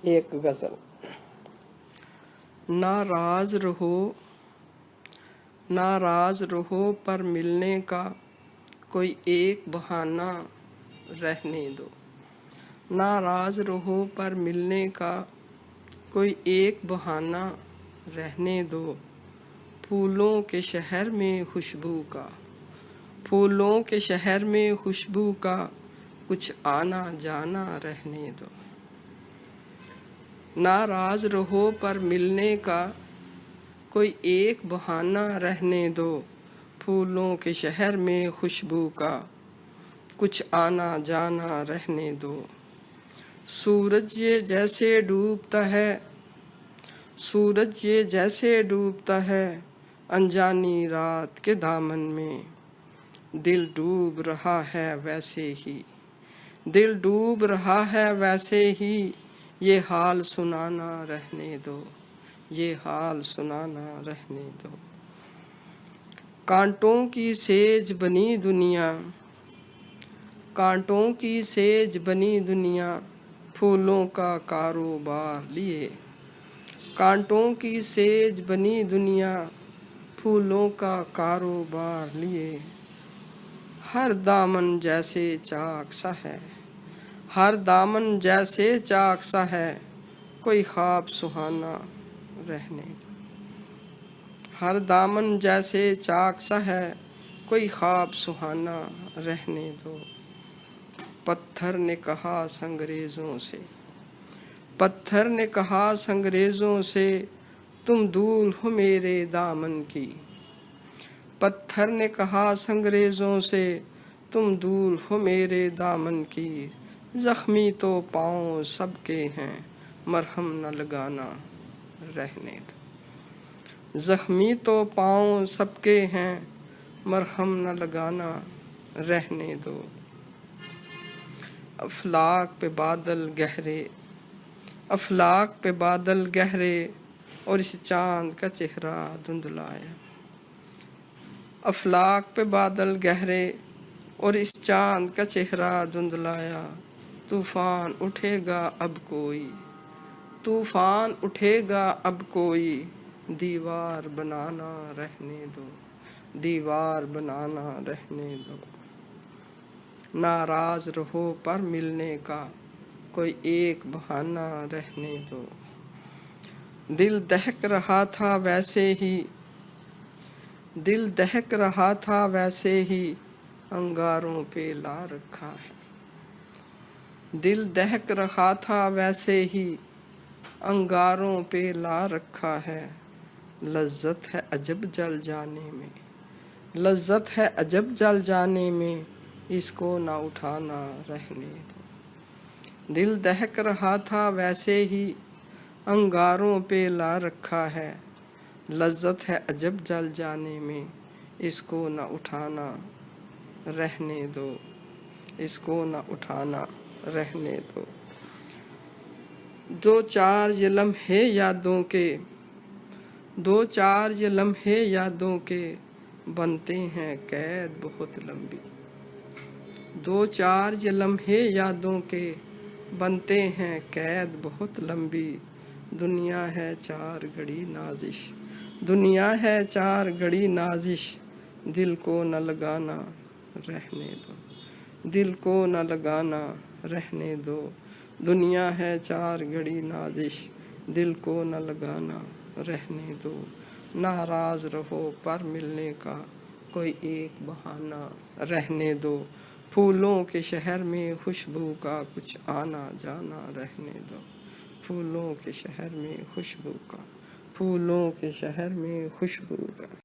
ایک غزل۔ ناراض رہو پر ملنے کا کوئی ایک بہانہ رہنے دو۔ ناراض رہو پر ملنے کا کوئی ایک بہانہ رہنے دو۔ پھولوں کے شہر میں خوشبو کا، پھولوں کے شہر میں خوشبو کا کچھ آنا جانا رہنے دو۔ ناراض رہو پر ملنے کا کوئی ایک بہانہ رہنے دو۔ پھولوں کے شہر میں خوشبو کا کچھ آنا جانا رہنے دو۔ سورج یہ جیسے ڈوبتا ہے، سورج یہ جیسے ڈوبتا ہے انجانی رات کے دامن میں، دل ڈوب رہا ہے ویسے ہی، دل ڈوب رہا ہے ویسے ہی، یہ حال سنانا رہنے دو، یہ حال سنانا رہنے دو۔ کانٹوں کی سیج بنی دنیا، کانٹوں کی سیج بنی دنیا پھولوں کا کاروبار لیے۔ کانٹوں کی سیج بنی دنیا پھولوں کا کاروبار لیے۔ ہر دامن جیسے چاک سا ہے، ہر دامن جیسے چاک سا ہے، کوئی خواب سہانا رہنے دو۔ ہر دامن جیسے چاک سا ہے، کوئی خواب سہانا رہنے دو۔ پتھر نے کہا سنگریزوں سے، پتھر نے کہا سنگریزوں سے، تم دھول ہو میرے دامن کی۔ پتھر نے کہا سنگریزوں سے، تم دھول ہو میرے دامن کی۔ زخمی تو پاؤں سب کے ہیں، مرہم نہ لگانا رہنے دو۔ زخمی تو پاؤں سب کے ہیں، مرہم نہ لگانا رہنے دو۔ افلاک پہ بادل گہرے، افلاک پہ بادل گہرے اور اس چاند کا چہرہ دھندلایا۔ افلاک پہ بادل گہرے اور اس چاند کا چہرہ دھندلایا۔ طوفان اٹھے گا اب کوئی، طوفان اٹھے گا اب کوئی، دیوار بنانا رہنے دو، دیوار بنانا رہنے دو۔ ناراض رہو پر ملنے کا کوئی ایک بہانہ رہنے دو۔ دل دہک رہا تھا ویسے ہی، دل دہک رہا تھا ویسے ہی، انگاروں پہ لا رکھا ہے۔ دل دہک رہا تھا ویسے ہی، انگاروں پہ لا رکھا ہے۔ لذت ہے عجب جل جانے میں، لذت ہے عجب جل جانے میں، اس کو نہ اٹھانا رہنے دو۔ دل دہک رہا تھا ویسے ہی، انگاروں پہ لا رکھا ہے۔ لذت ہے عجب جل جانے میں، اس کو نہ اٹھانا رہنے دو، اس کو نہ اٹھانا رہنے دو۔ دو چار یہ لمحے یادوں کے، دو چار یہ لمحے یادوں کے بنتے ہیں قید بہت لمبی۔ دو چار یہ لمحے یادوں کے بنتے ہیں قید بہت لمبی۔ دنیا ہے چار گھڑی نازش، دنیا ہے چار گھڑی نازش، دل کو نہ لگانا رہنے دو، دل کو نہ لگانا رہنے دو۔ دنیا ہے چار گھڑی نازش، دل کو نہ لگانا رہنے دو۔ ناراض رہو پر ملنے کا کوئی ایک بہانہ رہنے دو۔ پھولوں کے شہر میں خوشبو کا کچھ آنا جانا رہنے دو۔ پھولوں کے شہر میں خوشبو کا، پھولوں کے شہر میں خوشبو کا۔